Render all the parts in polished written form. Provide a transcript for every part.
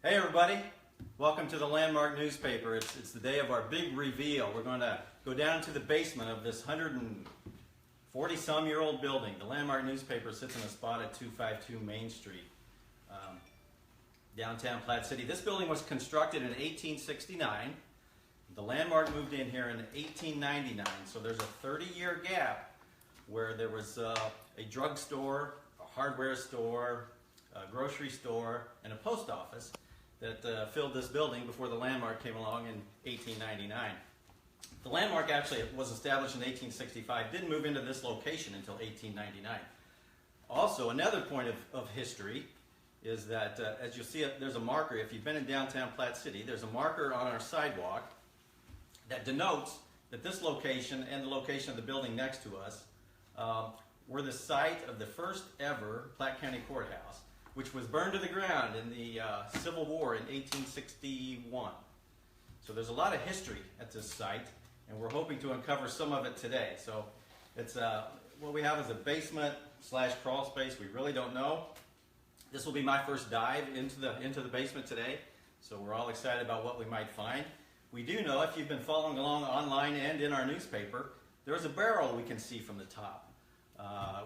Hey everybody, welcome to the Landmark newspaper. It's the day of our big reveal. We're going to go down into the basement of this 140-some-year-old building. The Landmark newspaper sits in a spot at 252 Main Street, downtown Platte City. This building was constructed in 1869. The Landmark moved in here in 1899, so there's a 30-year gap where there was a drugstore, a hardware store, a grocery store, and a post office that filled this building before the Landmark came along in 1899. The Landmark actually was established in 1865, didn't move into this location until 1899. Also, another point of history is that, as you'll see, there's a marker. If you've been in downtown Platte City, there's a marker on our sidewalk that denotes that this location and the location of the building next to us were the site of the first ever Platte County Courthouse, which was burned to the ground in the Civil War in 1861. So there's a lot of history at this site, and we're hoping to uncover some of it today. So it's what we have is a basement / crawl space. We really don't know. This will be my first dive into the basement today, so we're all excited about what we might find. We do know, if you've been following along online and in our newspaper, there's a barrel we can see from the top.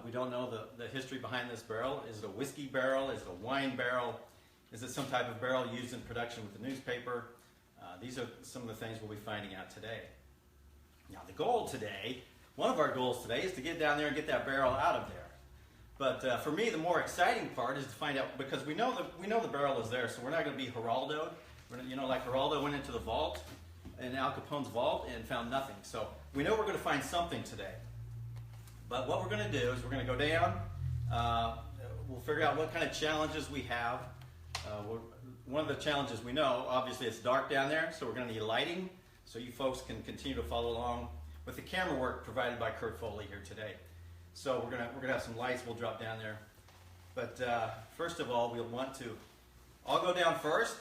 We don't know the history behind this barrel. Is it a whiskey barrel? Is it a wine barrel? Is it some type of barrel used in production with the newspaper? These are some of the things we'll be finding out today. Now the goal today, one of our goals today, is to get down there and get that barrel out of there. But for me, the more exciting part is to find out, because we know the barrel is there, so we're not going to be Geraldo'd. You know, like Geraldo went into the vault, in Al Capone's vault, and found nothing. So we know we're going to find something today. But what we're going to do is we're going to go down, we'll figure out what kind of challenges we have. One of the challenges we know, obviously it's dark down there, so we're going to need lighting, so you folks can continue to follow along with the camera work provided by Kurt Foley here today. So we're going to have some lights, we'll drop down there. But first of all, I'll go down first,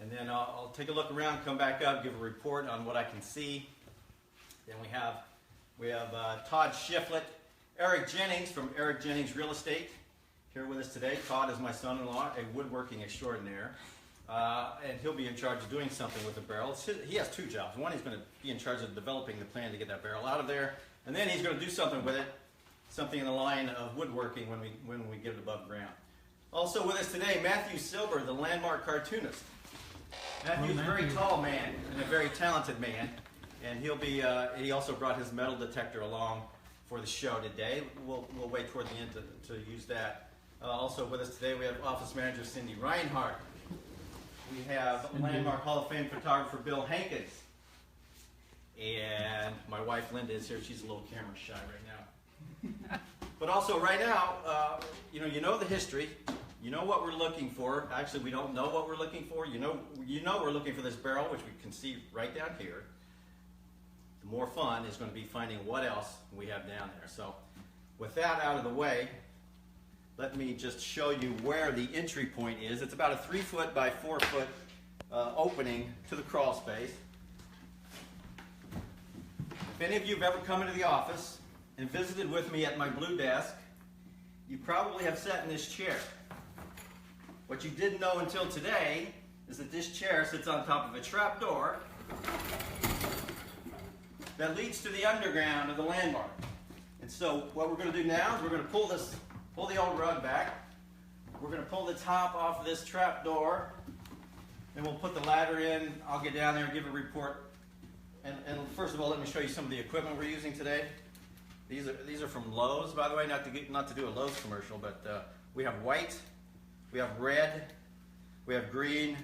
and then I'll take a look around, come back up, give a report on what I can see. Then we have Todd Shiflett, Eric Jennings from Eric Jennings Real Estate here with us today. Todd is my son-in-law, a woodworking extraordinaire, and he'll be in charge of doing something with the barrel. He has two jobs. One, he's going to be in charge of developing the plan to get that barrel out of there, and then he's going to do something with it, something in the line of woodworking when we get it above ground. Also with us today, Matthew Silber, the Landmark cartoonist. Matthew's a very tall man and a very talented man. And he also brought his metal detector along for the show today. We'll wait toward the end to use that. Also with us today, we have Office Manager Cindy Reinhardt. We have Landmark Hall of Fame photographer Bill Hankins. And my wife Linda is here. She's a little camera shy right now. But also right now, you know the history. You know what we're looking for. Actually, we don't know what we're looking for. You know we're looking for this barrel, which we can see right down here. The more fun is going to be finding what else we have down there. So with that out of the way, let me just show you where the entry point is. It's about a 3-foot by 4-foot opening to the crawl space. If any of you have ever come into the office and visited with me at my blue desk, you probably have sat in this chair. What you didn't know until today is that this chair sits on top of a trap door that leads to the underground of the Landmark. And so what we're going to do now is we're going to pull the old rug back. We're going to pull the top off of this trap door, and we'll put the ladder in. I'll get down there and give a report. And first of all, let me show you some of the equipment we're using today. These are from Lowe's, by the way, not to do a Lowe's commercial, but we have white, we have red, we have green.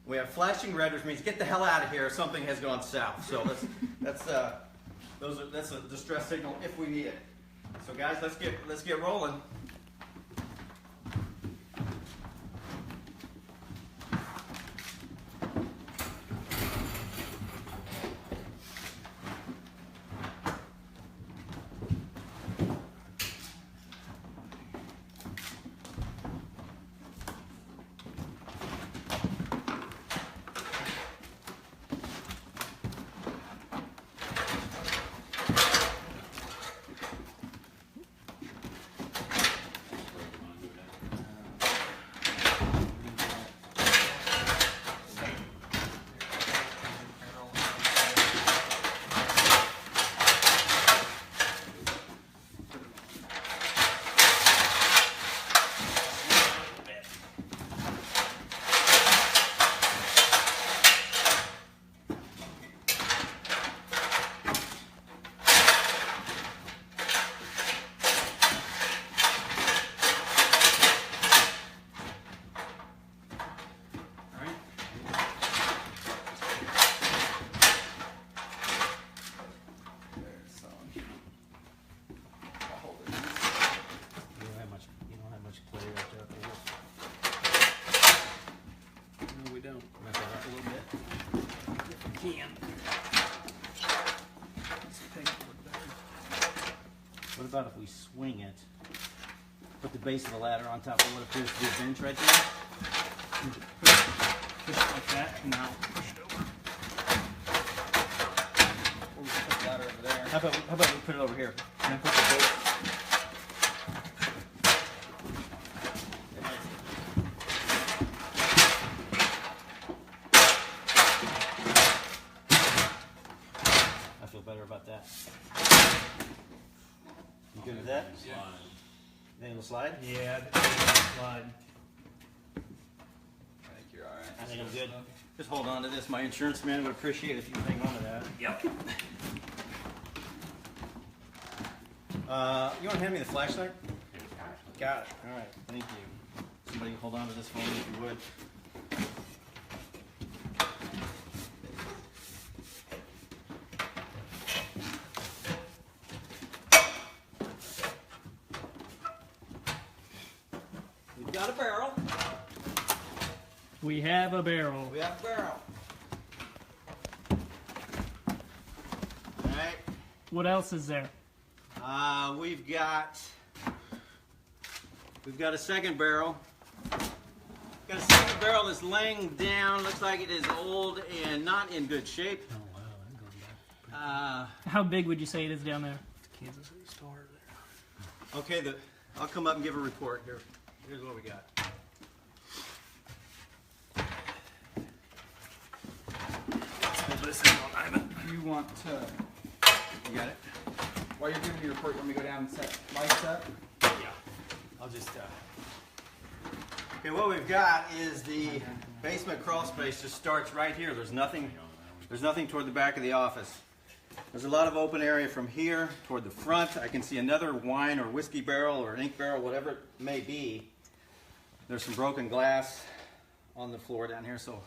We have flashing red, which means get the hell out of here. Something has gone south. So that's a distress signal if we need it. So guys, let's get rolling. can. What about if we swing it? Put the base of the ladder on top of what appears to be a bench right there? Push it like that, and now push it over. Or we can put the ladder over there. How about we put it over here? And then put the base. I feel better about that. You good with that? Yeah. Think it'll slide? Yeah, the slide. I think you're alright. I think I'm good. Just hold on to this. My insurance man would appreciate it if you would hang on to that. Yep. You want to hand me the flashlight? Got it. All right. Thank you. Somebody hold on to this phone if you would. We've got a barrel. We have a barrel. We have a barrel. All right. What else is there? We've got a second barrel. Got a second barrel that's laying down. Looks like it is old and not in good shape. Oh wow, that goes back. How big would you say it is down there? Kansas City Star there. Okay, I'll come up and give a report here. Here's what we got. Hold this in on Ivan. You want to, You got it? while you're giving your report, you want me to go down and set lights up? Yeah. I'll just. Okay, what we've got is the basement crawl space. Just starts right here. There's nothing toward the back of the office. There's a lot of open area from here toward the front. I can see another wine or whiskey barrel or ink barrel, whatever it may be. There's some broken glass on the floor down here, so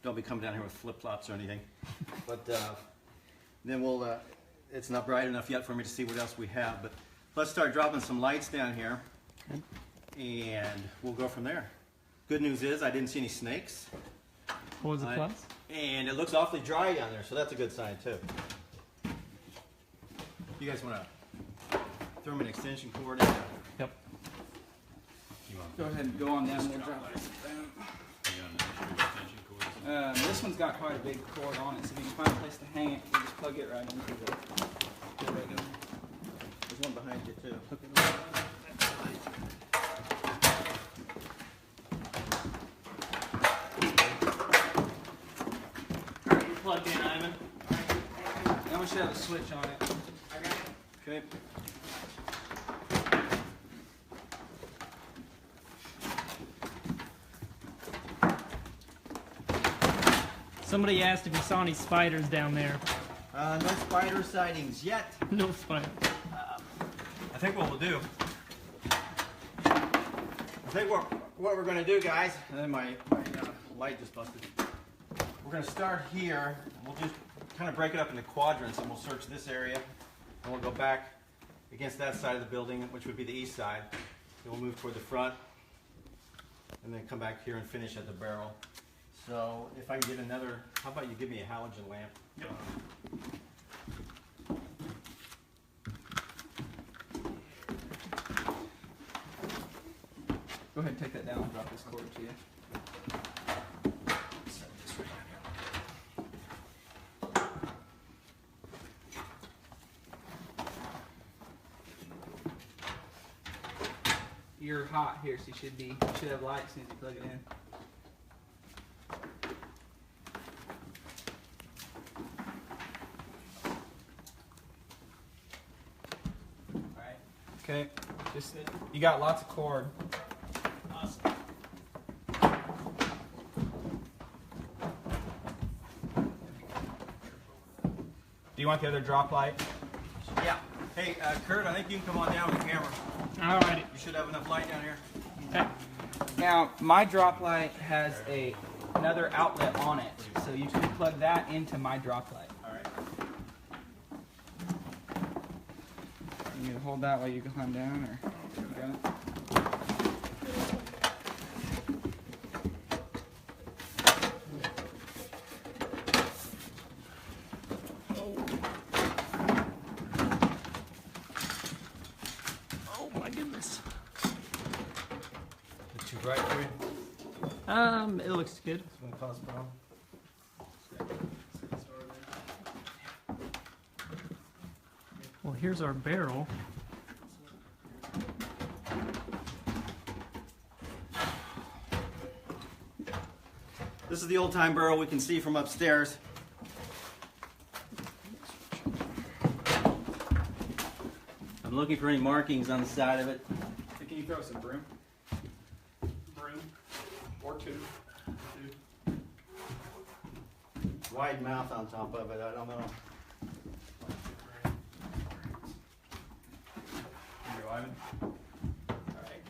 don't be coming down here with flip-flops or anything. But then we'll, it's not bright enough yet for me to see what else we have, but let's start dropping some lights down here, and we'll go from there. Good news is I didn't see any snakes, What was the plus? and it looks awfully dry down there, so that's a good sign too. You guys want to throw me an extension cord in? Yep. Go ahead and go on down. We'll drop this down. This one's got quite a big cord on it, so if you can find a place to hang it, you just plug it right into the regular. There's one behind you too. Plugged in, Ivan. Now we should have a switch on it. Okay. Somebody asked if you saw any spiders down there. No spider sightings yet. No spiders. I think what we'll do, I think what we're going to do, guys, and then my light just busted. We're going to start here. We'll just kind of break it up into quadrants, and we'll search this area, and we'll go back against that side of the building, which would be the east side. Then we'll move toward the front, and then come back here and finish at the barrel. So if I can get another, how about you give me a halogen lamp? Yep. Go ahead and take that down and drop this cord to you. You're hot here, so you should have light as soon as you plug it in. Alright. Okay. Just you got lots of cord. Awesome. Do you want the other drop light? Yeah. Hey, Kurt, I think you can come on down with the camera. Alrighty. You should have enough light down here. Okay. Now, my drop light has another outlet on it, so you can plug that into my drop light. All right. You need to hold that while you climb down, or you got it? It looks good. It's gonna cause a problem. Well, here's our barrel. This is the old time barrel we can see from upstairs. I'm looking for any markings on the side of it. Hey, can you throw us a broom? Broom. Or two. Wide mouth on top of it, I don't know. Here you go, Ivan. Alright.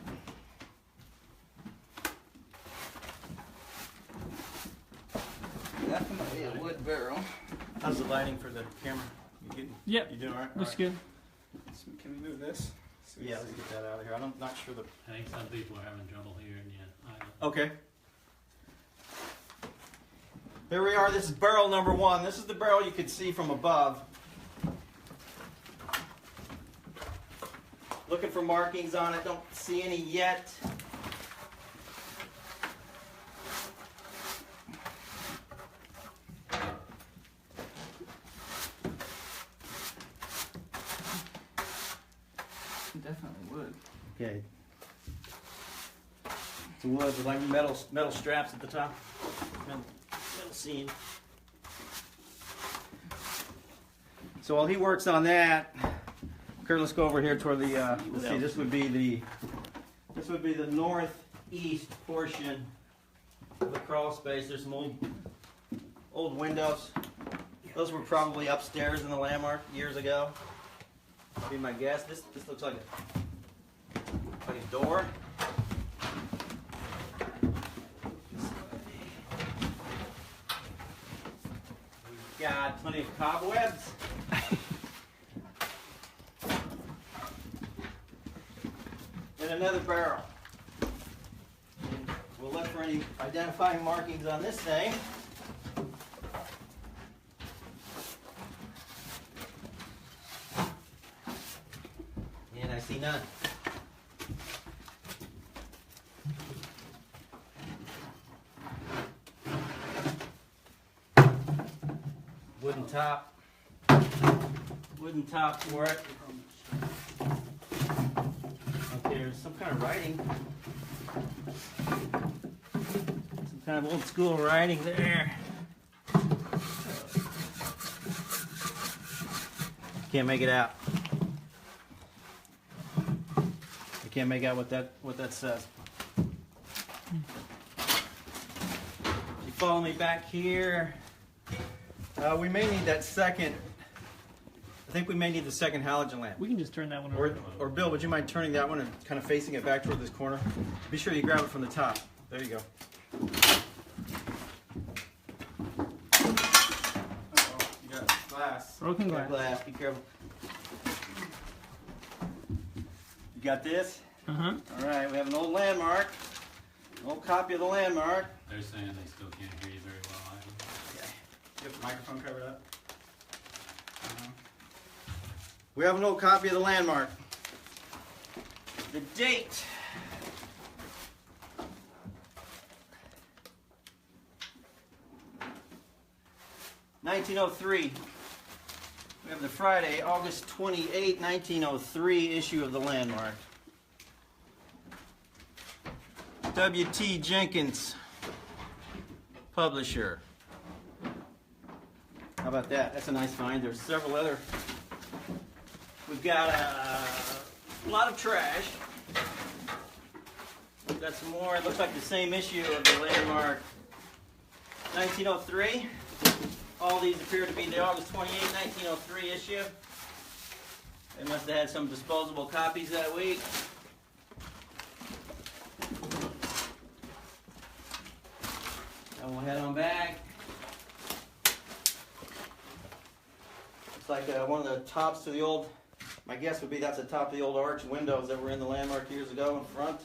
Definitely a wood barrel. How's the lighting for the camera? You getting? Yep, You doing alright? looks good. So can we move this? So we Yeah, can let's see. get that out of here. I'm not sure the. I think some people are having trouble hearing you. Okay. Here we are. This is barrel number 1. This is the barrel you could see from above. Looking for markings on it. Don't see any yet. Definitely wood. Okay. It's wood with like metal straps at the top. Metal seam. So while he works on that, Kurt, let's go over here toward the. Let's see. This would be the northeast portion of the crawl space. There's some old windows. Those were probably upstairs in the landmark years ago. Be my guess. This looks like a door. We've got plenty of cobwebs. And another barrel. We'll look for any identifying markings on this thing. And I see none. Wooden top. Wooden top for it. Okay, there's some kind of writing. Some kind of old school writing there. Can't make it out. I can't make out what that says. If you follow me back here, we may need that second. I think we may need the second halogen lamp. We can just turn that one over. Or Bill, would you mind turning that one and kind of facing it back toward this corner? Be sure you grab it from the top. There you go. Uh-oh, you got glass. Broken glass. Glass, be careful. You got this? Uh-huh. All right, we have an old landmark. An old copy of the landmark. They're saying they still can't hear you very well, Ivan. You have the microphone covered up? We have an old copy of the landmark. The date. (1903). We have the Friday, August 28, 1903 issue of the landmark. W.T. Jenkins, publisher. How about that? That's a nice find. There's several other. We've got a lot of trash. We've got some more. It looks like the same issue of the landmark. 1903. All these appear to be the August 28, 1903 issue. They must have had some disposable copies that week. And we'll head on back. Looks like one of the tops to the old, my guess would be that's the top of the old arch windows that were in the landmark years ago in front.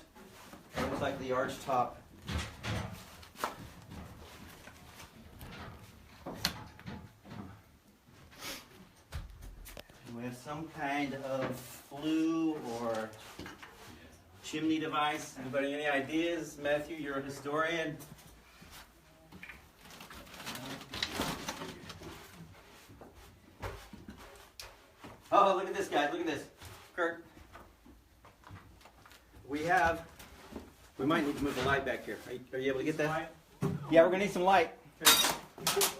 It looks like the arch top. We have some kind of flue or chimney device. Anybody any ideas? Matthew, you're a historian. Oh, look at this, guys. Look at this. Kurt. We might need to move the light back here. Are you able to get that? Yeah, we're going to need some light.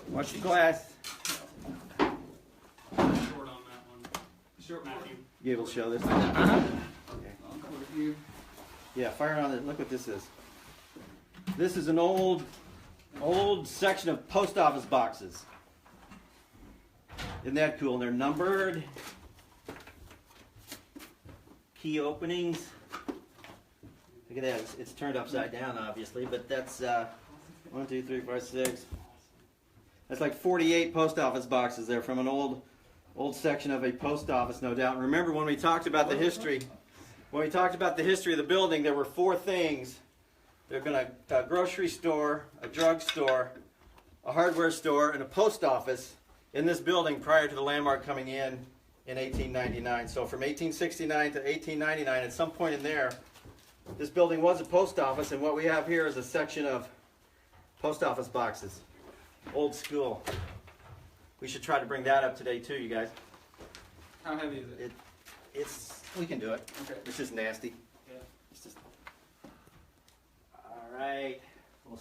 Watch your glass. Short on that one. Short, Matthew. You able to show this? Uh-huh. Okay. I'll go with you. Yeah, fire on it. Look what this is. This is an old section of post office boxes. Isn't that cool? And they're numbered. Key openings. Look at that. It's turned upside down, obviously, but that's 1, 2, 3, 4, 6. That's like 48 post office boxes there from an old section of a post office, no doubt. And remember when we talked about the history? When we talked about the history of the building, there were 4 things. There'd been a grocery store, a drugstore, a hardware store, and a post office in this building prior to the landmark coming in 1899. So from 1869 to 1899, at some point in there, this building was a post office, and what we have here is a section of post office boxes. Old school. We should try to bring that up today too, you guys. How heavy is it? We can do it. Okay. It's just nasty. Yeah. It's just... All right, we'll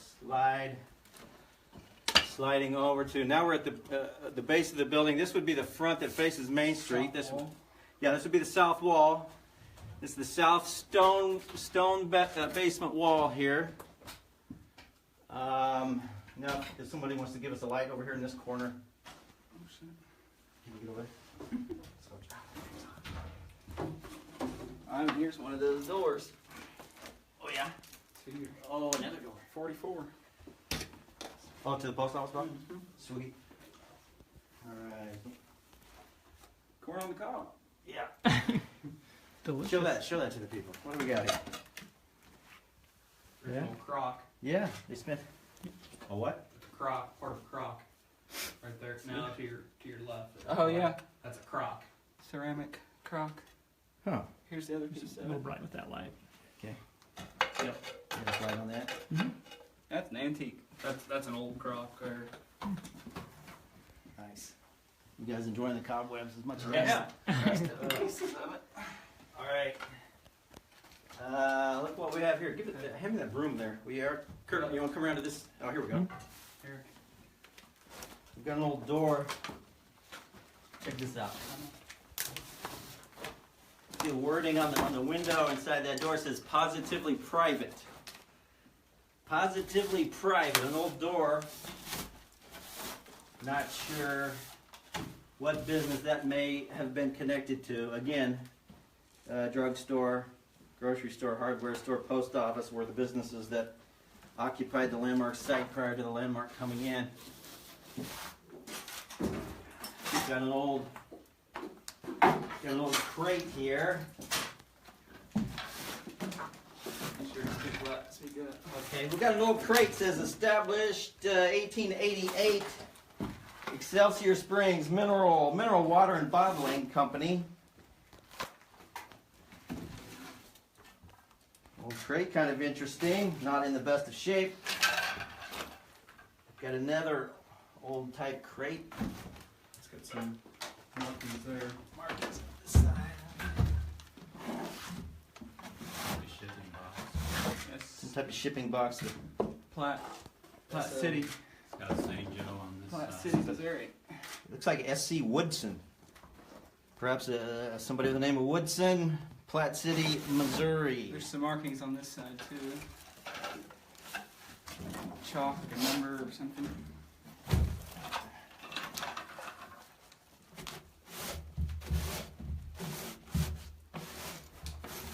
sliding over to, now we're at the base of the building. This would be the front that faces Main Street. This would be the south wall. This is the south stone basement wall here. Now, if somebody wants to give us a light over here in this corner. Can you get over there? Here's one of those doors. Oh, yeah? Oh, another door. 44. Oh, to the post office box? Mm-hmm. Sweet. All right. Corn on the cob. Yeah. Delicious. Show that to the people. What do we got here? There's Yeah. a little crock. Yeah, they spent. A what? Crock, part of crock. Right there. Now to your left. Oh, yeah. That's a crock. Ceramic crock. Huh. Here's the other piece A of little it. bright with that light. Okay. Yep. There's light on that. That's an antique. That's an old crock there. Nice. You guys enjoying the cobwebs as much as Yeah. Pieces of it. All right. Look what we have here. Hand me that broom there. Kurt, you want to come around to this? Oh, here we go. Here. We've got an old door. Check this out. See the wording on the window inside that door says positively private. Positively private, an old door. Not sure what business that may have been connected to. Again, drugstore, grocery store, hardware store, post office were the businesses that occupied the landmark site prior to the landmark coming in. Got an old crate here. Sure, it's good flat, so you got it. Okay, we got an old crate. Says established 1888. Excelsior Springs Mineral Water and Bottling Company. Old crate, kind of interesting. Not in the best of shape. Got another old type crate. It's got some markings there. Markings on this side. Shipping box. Yes. Some type of shipping box. Platte City. It's got St. Joe on this Platte side. City, Missouri. Looks like S.C. Woodson. Perhaps somebody with the name of Woodson, Platte City, Missouri. There's some markings on this side too. Chalk, a number or something.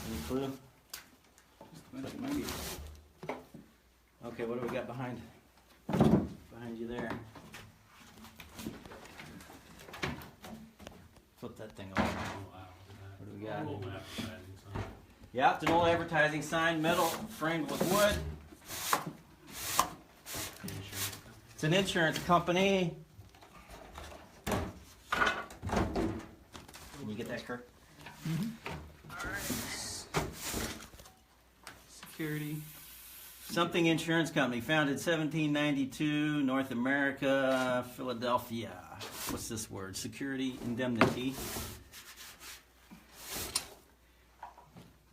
Any clue? Just a bunch of maybe. Okay, what do we got behind you there? Flip that thing over. Oh, wow. What do we Look got? at that. Old advertising sign. Yeah, it's an old advertising sign, metal, framed with wood. Insurance. It's an insurance company. Can you get that, Kirk? Security. Something Insurance Company, founded 1792, North America, Philadelphia. What's this word? Security Indemnity.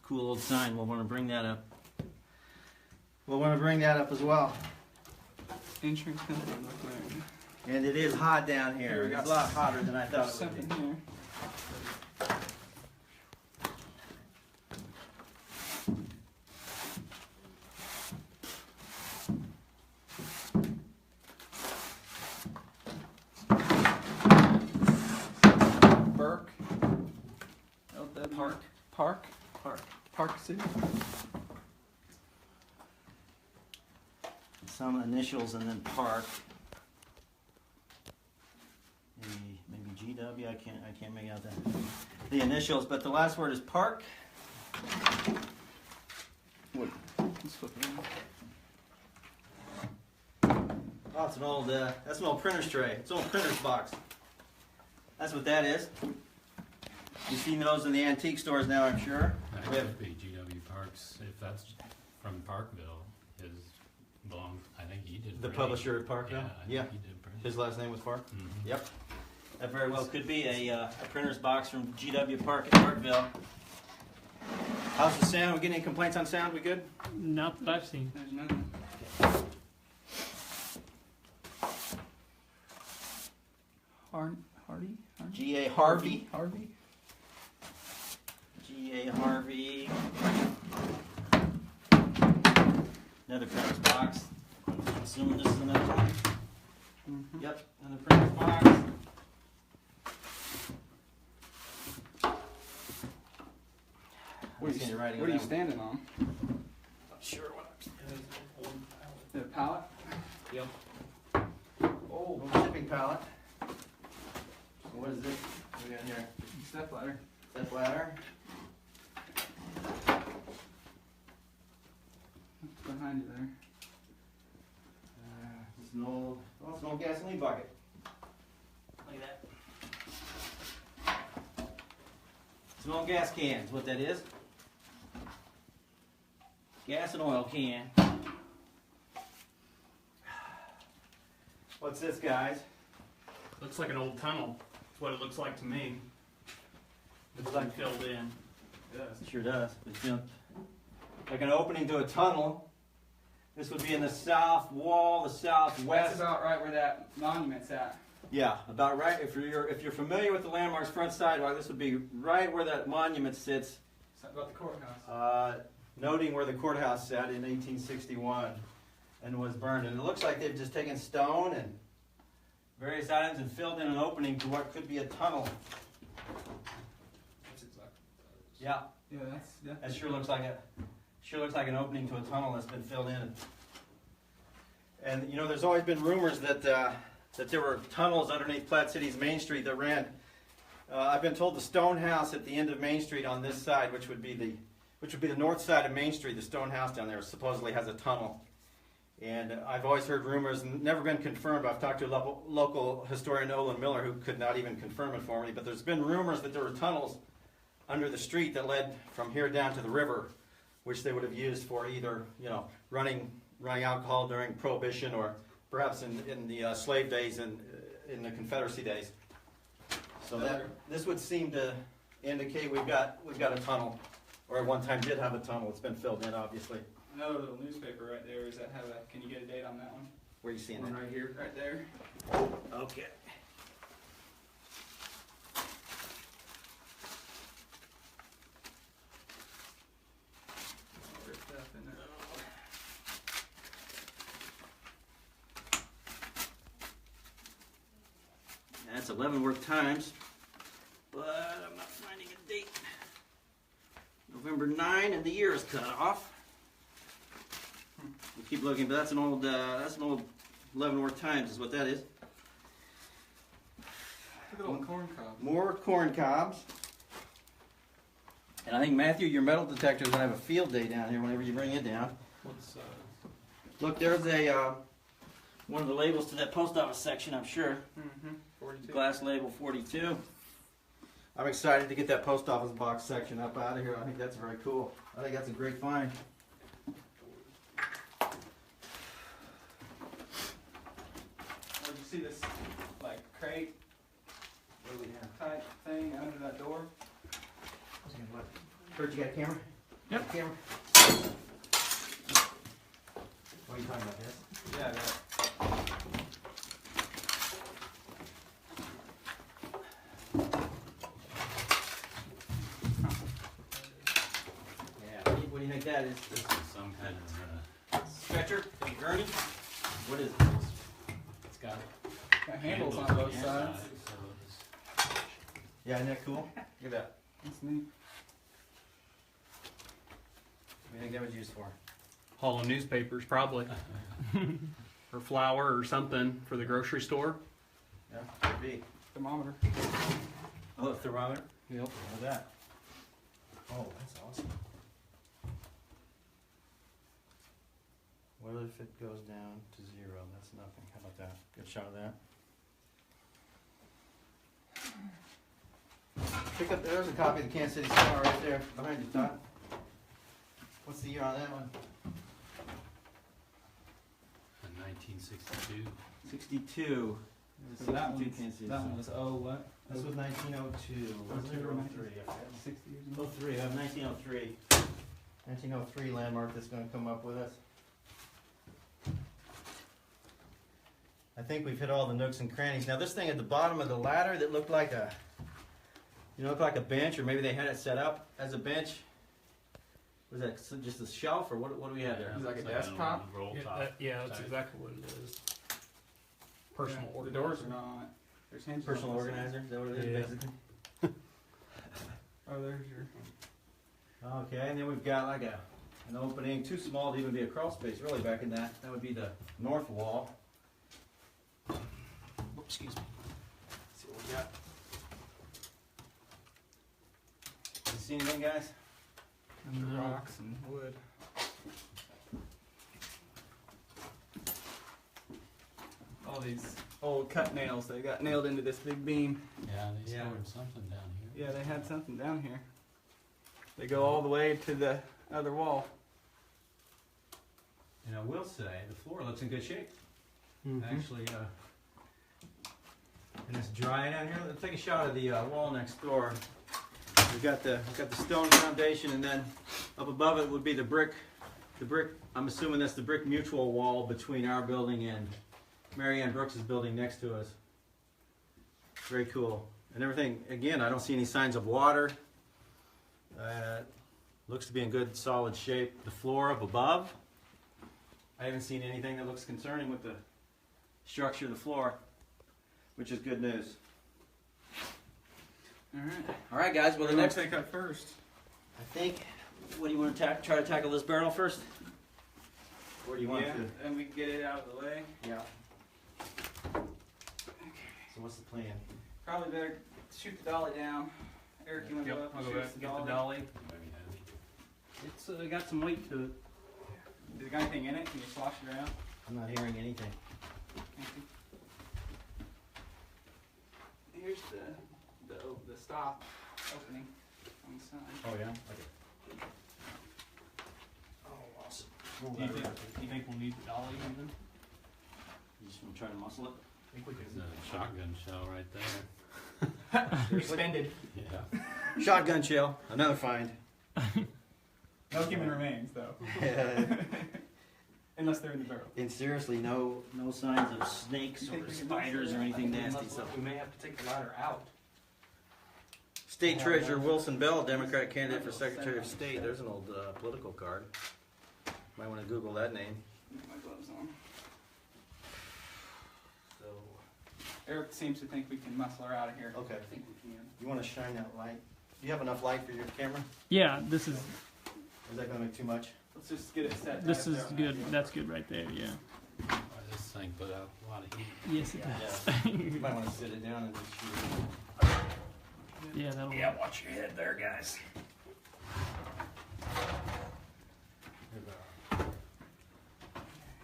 Cool old sign. We'll want to bring that up. We'll want to bring that up as well. Insurance company. And it is hot down here. It's a lot hotter than I thought it would be. Something here. Burke. Park. Park. Park. Park City. Some initials and then Park. Maybe GW. I can't make out the initials, but the last word is Park. What? Let's flip it around. Oh, it's an old. That's an old printer's tray. It's an old printer's box. That's what that is. You've seen those in the antique stores now, I'm sure. That We have- could be GW Parks, if that's from Parkville, his belong, I think he did. The printing. publisher at Parkville? Yeah, I think Yeah. he did print. His last name was Park. Mhm. Yep. That very well could be a printer's box from GW Park at Parkville. How's the sound? We getting any complaints on sound? We good? Not that I've seen. There's nothing. Hardy? G.A. Harvey. Harvey? G.A. Harvey. Another printer's box. I'm assuming this is another one. Mm-hmm. Yep, another printer's box. What Seeing the writing are on you that one. standing on? Not sure what The pallet? Yep. Oh, shipping pallet. What is this? What we got here? Step ladder. Step ladder. What's behind you there? It's an old, well, it's an old gasoline bucket. Look at that. It's an old gas can, is what that is. Gas and oil can. What's this, guys? Looks like an old tunnel. That's what it looks like to me. It's Looks been like- filled in. It sure does. It's like an opening to a tunnel. This would be in the south wall, the southwest. That's about right where that monument's at. Yeah, about right. If you're familiar with the landmarks front sidewalk, this would be right where that monument sits. It's about the courthouse. Noting where the courthouse sat in 1861 and was burned. And it looks like they've just taken stone and various items and filled in an opening to what could be a tunnel. That's exactly. Yeah, Yeah, that's definitely. that sure looks like an opening to a tunnel that's been filled in. And you know, there's always been rumors that there were tunnels underneath Platte City's Main Street that ran. I've been told the stone house at the end of Main Street on this side, which would be the north side of Main Street, the stone house down there supposedly has a tunnel. And I've always heard rumors, and never been confirmed. I've talked to a local historian, Olin Miller, who could not even confirm it for me. But there's been rumors that there were tunnels under the street that led from here down to the river, which they would have used for either, running alcohol during Prohibition, or perhaps in the slave days and in the Confederacy days. So this would seem to indicate we've got a tunnel, or at one time did have a tunnel. It's been filled in, obviously. Another little newspaper right there. Is that have a? Can you get a date on that one? Where are you seeing One that? right here, right there. Okay. Ripped up in there. That's Leavenworth Times, but I'm not finding a date. November 9, and the year is cut off. We'll keep looking, but that's an old Leavenworth Times, is what that is. Look at all the corn cobs. More corn cobs. And I think, Matthew, your metal detector is going to have a field day down here whenever you bring it down. What's, Look, there's one of the labels to that post office section, I'm sure. Mm-hmm. 42. Glass label 42. I'm excited to get that post office box section up out of here. I think that's very cool. I think that's a great find. see this like crate type thing under that door? Kurt, you got a camera? Yep. Camera? What are you talking about, this? Yeah, that. Yeah. What do you think that is? This is some kind of, Stretcher? A gurney? What is it? it's got Got handles on both sides. So it's, Yeah, isn't that cool? Look at that. That's neat. What do you think that was used for? Hauling newspapers, probably. Or flour or something for the grocery store. Yeah, could be. Thermometer. Oh, a thermometer? Yep. Look at that. Oh, that's awesome. What if it goes down to 0? That's nothing. How about that? Good shot of that. Pick up, there's a copy of the Kansas City Star right there behind you, Todd. What's the year on that one? in 1962. 62. So that one, Kansas City that Star. one was what? This was 1902. Wasn't it, or 03? 60 years ago. 03, 1903. 1903 landmark that's going to come up with us. I think we've hit all the nooks and crannies. Now this thing at the bottom of the ladder that looked like a, looked like a bench, or maybe they had it set up as a bench. Was that just a shelf, or what do we have there? It's like a It's desktop? roll Yeah, top. that's type. exactly what it is. Personal Yeah, order. The doors are not on it. There's hinges. on Personal both sides. organizer, is that what it is, Yeah. basically? Oh, there's your. Okay, and then we've got like an opening, too small to even be a crawl space, really, back in that. That would be the north wall. Excuse me. Let's see what we got. You see anything, guys? And the rocks and wood. All these old cut nails that got nailed into this big beam. Yeah, they Yeah. stored something down here. Yeah, they had something down here. They go all the way to the other wall. And I will say, the floor looks in good shape. Mm-hmm. Actually, and it's dry down here. Let's take a shot of the wall next door. We've got the stone foundation, and then up above it would be the brick. The brick. I'm assuming that's the brick mutual wall between our building and Mary Ann Brooks' building next to us. Very cool. And everything. Again, I don't see any signs of water. Looks to be in good, solid shape. The floor up above. I haven't seen anything that looks concerning with the structure of the floor, which is good news. All right, guys. Well, the next, take up first. I think, what do you want to try to tackle this barrel first? Or do you want Yeah, to? and we can get it out of the way. Yeah. So what's the plan? Probably better shoot the dolly down. Eric, you want to go up I'll and go shoot back the and get dolly? the dolly. Very heavy. It's got some weight to it. Does it got anything in it? Can you slosh it around? I'm not hearing anything. Thank you. Here's the stop opening on the side. Oh, yeah? Okay. Oh, awesome. Do you think we'll need the dolly even? You just want to try to muscle it? I think we There's a shotgun shell right there. Extended. Yeah. Shotgun shell. Another find. No human remains, though. Unless they're in the barrel. And seriously, no signs of snakes You think or we can spiders muscle or it? anything nasty. So, We may have to take the ladder out. State Treasurer Wilson Bell, Democratic candidate for Secretary of State. There's an old political card. Might want to Google that name. Get my gloves on. So, Eric seems to think we can muscle her out of here. Okay. I think we can. you want to shine that light? Do you have enough light for your camera? Yeah, this is Is that going to make too much? Let's just get it set. this right is there. good. That's good right there. Yeah. Boy, this thing put out a lot of heat. Yes, it does. You might want to sit it down and just shoot it. Yeah, that'll. Yeah, watch your head there, guys.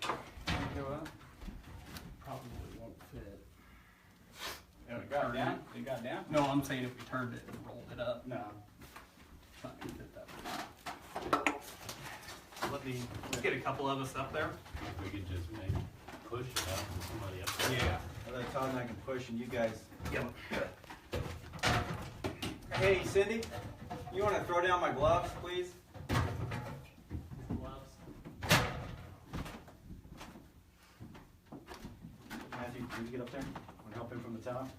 Go up. Probably won't fit. It got down? It got down? No, I'm saying if we turned it and rolled it up. No. It's not gonna fit that way. Let's get a couple of us up there. We could just maybe push it out to somebody up there. Yeah. Well, Todd and I can push and you guys. Hey, Cindy, you want to throw down my gloves, please? Matthew, can you get up there? Want to help him from the top?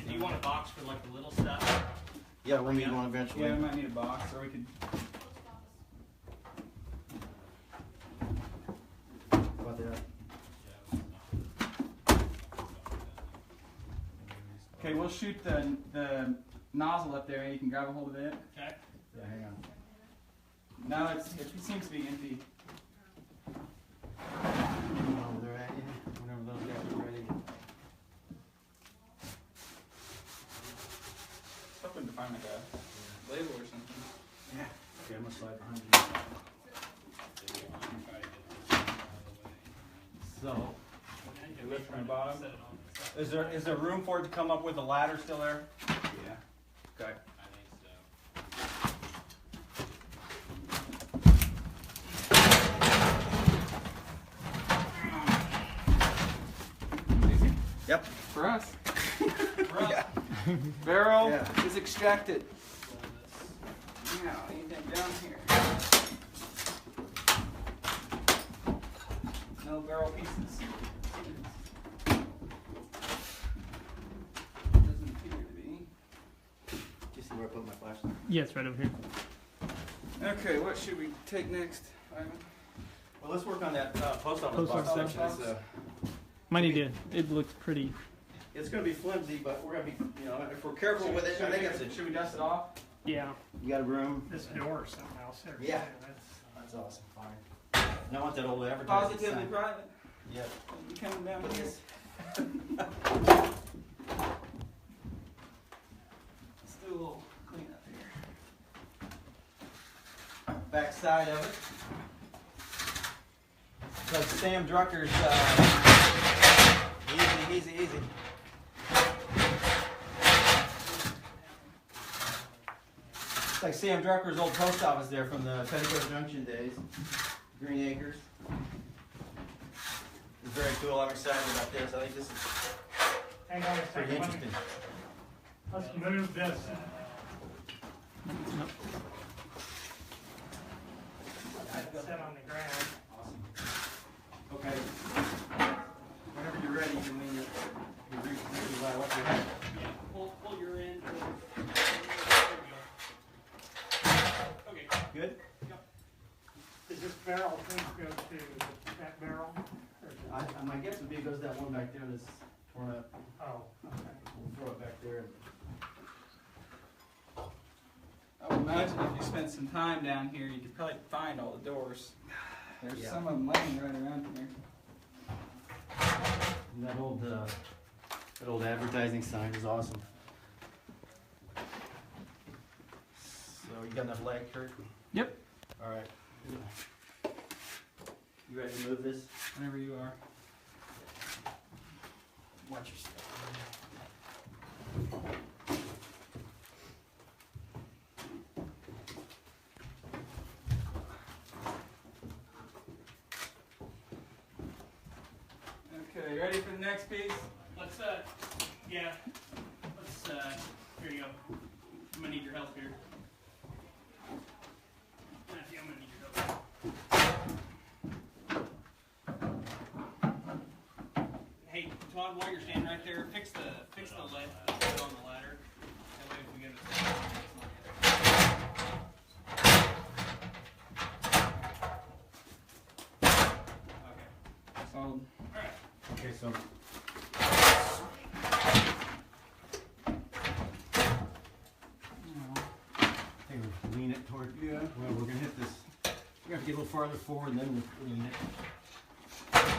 Do you want a box for like the little stuff? Yeah, we'll need one eventually. Yeah, we might need a box, or we could. About that. Okay, we'll shoot the nozzle up there, and you can grab a hold of it. Okay. Yeah, hang on. No, it seems to be empty. Over there at you, whenever those guys are ready. Hoping to find like a label or something. Yeah. Okay, I'm gonna slide behind you. So, You lift from the bottom. is there room for it to come up with a ladder still there? Yeah. Okay. Yep. For us. Barrel Yeah. is extracted. Now, anything down here? No barrel pieces. Doesn't appear to be. Do you see where I put my flashlight? Yeah, it's right over here. Okay, what should we take next, Ivan? Well, let's work on that post office Post box office section. box. Might need to. It looks pretty. It's gonna be flimsy, but we're gonna be, if we're careful with it, I think it's Should we dust it off? Yeah. You got a room? This door or something else. Yeah. That's awesome, fine. And I want that old advertising Positively sign. private. Yep. You coming down But here? this- Let's do a little cleanup here. Back side of it. It's like Sam Drucker's, easy. It's like Sam Drucker's old post office there from the Petticoat Junction days. Green Acres. It's very cool. I'm excited about this. I think this is Hang on a pretty second, interesting. let's move this. Set on the ground. Okay. Whenever you're ready, you can lean your right up your head. Pull your end. Okay. Good? Does this barrel thing go to that barrel? Or is it- My guess would be it goes that one back there that's torn up. Oh, okay. We'll throw it back there. I would imagine if you spent some time down here, you could probably find all the doors. There's Yeah. some of them laying right around here. And that old advertising sign is awesome. So you got enough leg, Kurt? Yep. All right. You ready to move this? Whenever you are. Watch your step. Okay, ready for the next piece? Let's yeah. Let's here you go. I'm gonna need your help here. Matthew, I'm gonna need your help. Hey, Todd, while you're standing right there, fix the lid on the ladder. That way if we get it. Okay. Solid. Alright. Okay, so. Hey, we'll lean it toward. Yeah. Well, we're gonna hit this. We're gonna have to get a little farther forward and then we'll lean it.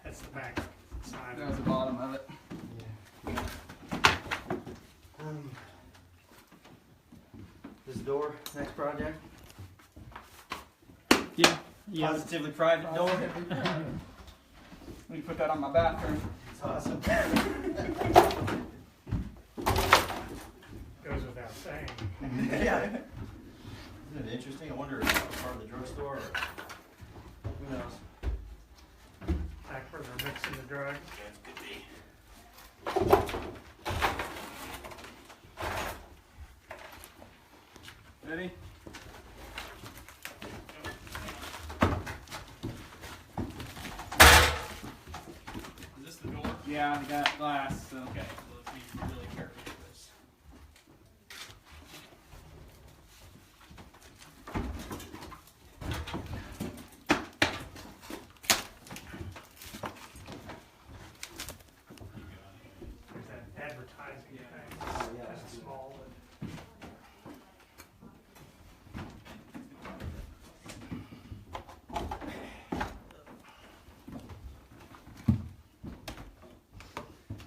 That's the back side. That was the bottom of it. This door, next project. Yeah. Yeah. Positively private door. Let me put that on my bathroom. It's awesome. Goes without saying. Yeah. Isn't it interesting? I wonder if it's part of the drugstore or who knows? Back where they're mixing the drugs. Could be. Ready? Is this the door? Yeah, I got glass, so. Okay, so let's be really careful with this. There's that advertising thing. yeah. Just small.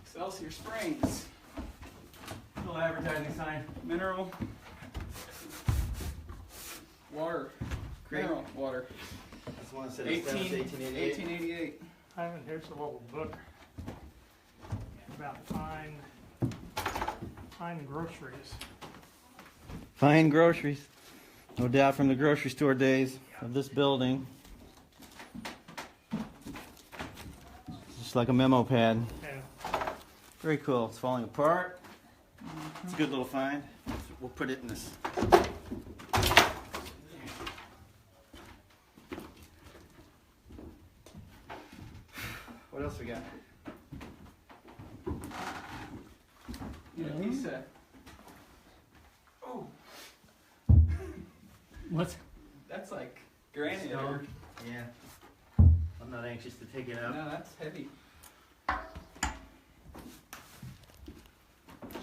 Excelsior Springs. Little advertising sign. Mineral. Water. Great. Mineral water. That's the one that said established 1888. 1888. Ivan, here's a little book about fine groceries. Fine groceries. No doubt from the grocery store days of this building. It's just like a memo pad. And Very cool. It's falling apart. It's a good little find. We'll put it in this. What else we got? You know, pizza. Oh, What's that's like granite. Stone. Yeah. I'm not anxious to take it out. No, that's heavy.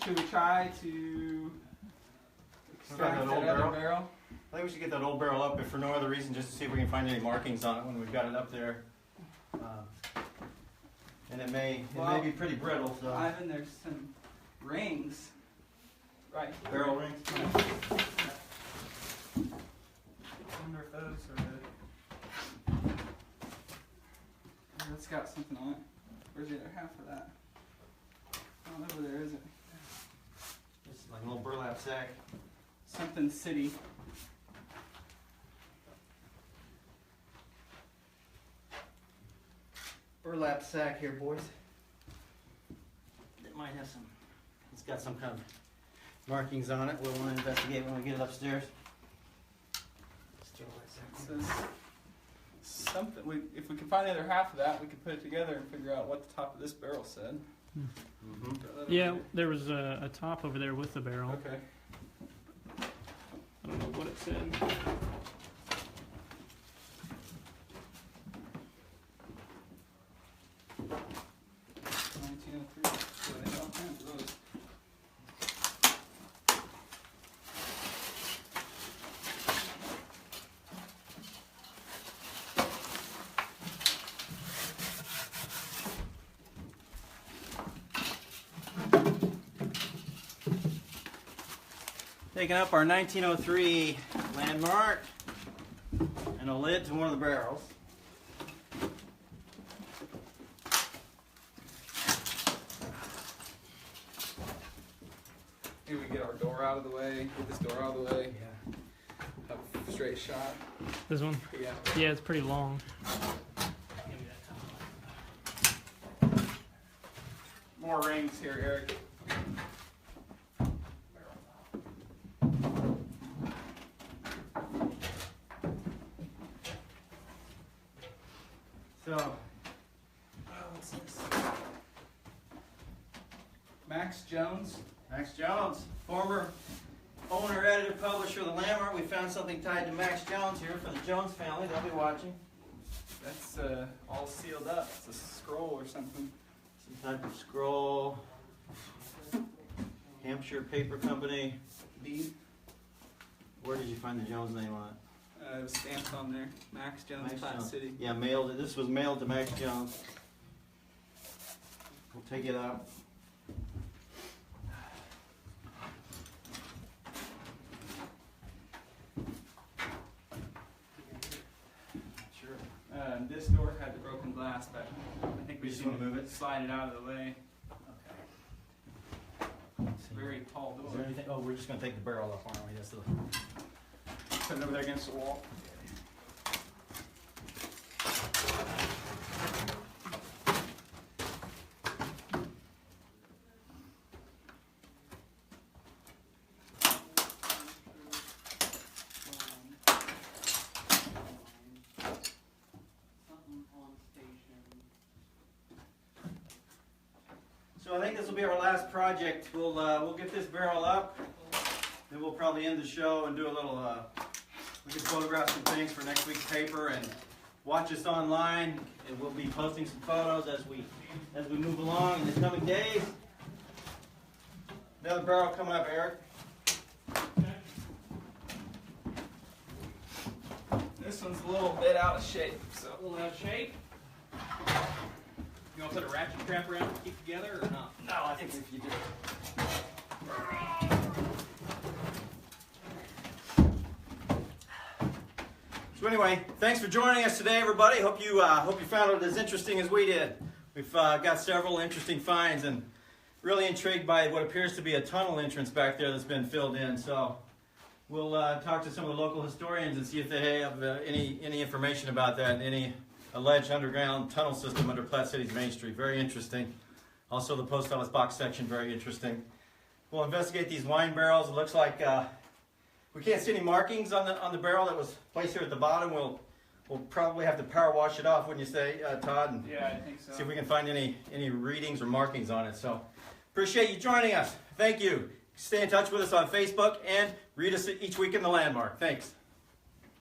Should we try to extract that that old other barrel? barrel? I think we should get that old barrel up, if for no other reason, just to see if we can find any markings on it when we've got it up there. And it may be pretty brittle, so. Ivan, there's some rings. Right. here. Barrel rings. I wonder if those are the. That's got something on it. Where's the other half of that? Not over there, is it? This is like a little burlap sack. Something city. Burlap sack here, boys. It might have some. It's got some kind of markings on it. We'll want to investigate when we get it upstairs. It says something. If we can find the other half of that, we could put it together and figure out what the top of this barrel said. Mm-hmm. Throw that yeah? over There was a top over there with the barrel. there. Okay. I don't know what it said. Taking up our 1903 landmark and a lid to one of the barrels. Here we get our door out of the way. Get this door out of the way. Have a straight shot. This one? Yeah. Yeah, it's pretty long. More rings here, Eric. So, What's this? Max Jones. Max Jones, former owner, editor, publisher of the Landmark. We found something tied to Max Jones here for the Jones family. They'll be watching. That's all sealed up. It's a scroll or something. Some type of scroll. Hampshire Paper Company. Deed. Where did you find the Jones name on it? It was stamped on there. Max Jones, Max Platte Jones. City. Yeah, mailed. This was mailed to Max Jones. We'll take it out. This door had the broken glass, but I think we You just just wanna want move to it? slide it out of the way. It's a very tall Is door. there anything? Oh, we're just gonna take the barrel off, aren't we? That's the. Put it over there against the wall. So I think this will be our last project. We'll get this barrel up, then we'll probably end the show and do a little. We can photograph some things for next week's paper and watch us online. And we'll be posting some photos as we move along in the coming days. Another barrel coming up, Eric. This one's a little bit out of shape, so. A little out of shape. You want to put a ratchet strap around to keep together or not? No, I think if you do. So anyway, thanks for joining us today, everybody. Hope you found it as interesting as we did. We've got several interesting finds and really intrigued by what appears to be a tunnel entrance back there that's been filled in. So we'll talk to some of the local historians and see if they have any information about that, any alleged underground tunnel system under Platte City's Main Street. Very interesting. Also the post office box section, very interesting. We'll investigate these wine barrels. It looks like we can't see any markings on the barrel that was placed here at the bottom. We'll probably have to power wash it off, wouldn't you say, Todd? And Yeah, I think so. see if we can find any readings or markings on it. So appreciate you joining us. Thank you. Stay in touch with us on Facebook and read us each week in the Landmark. Thanks.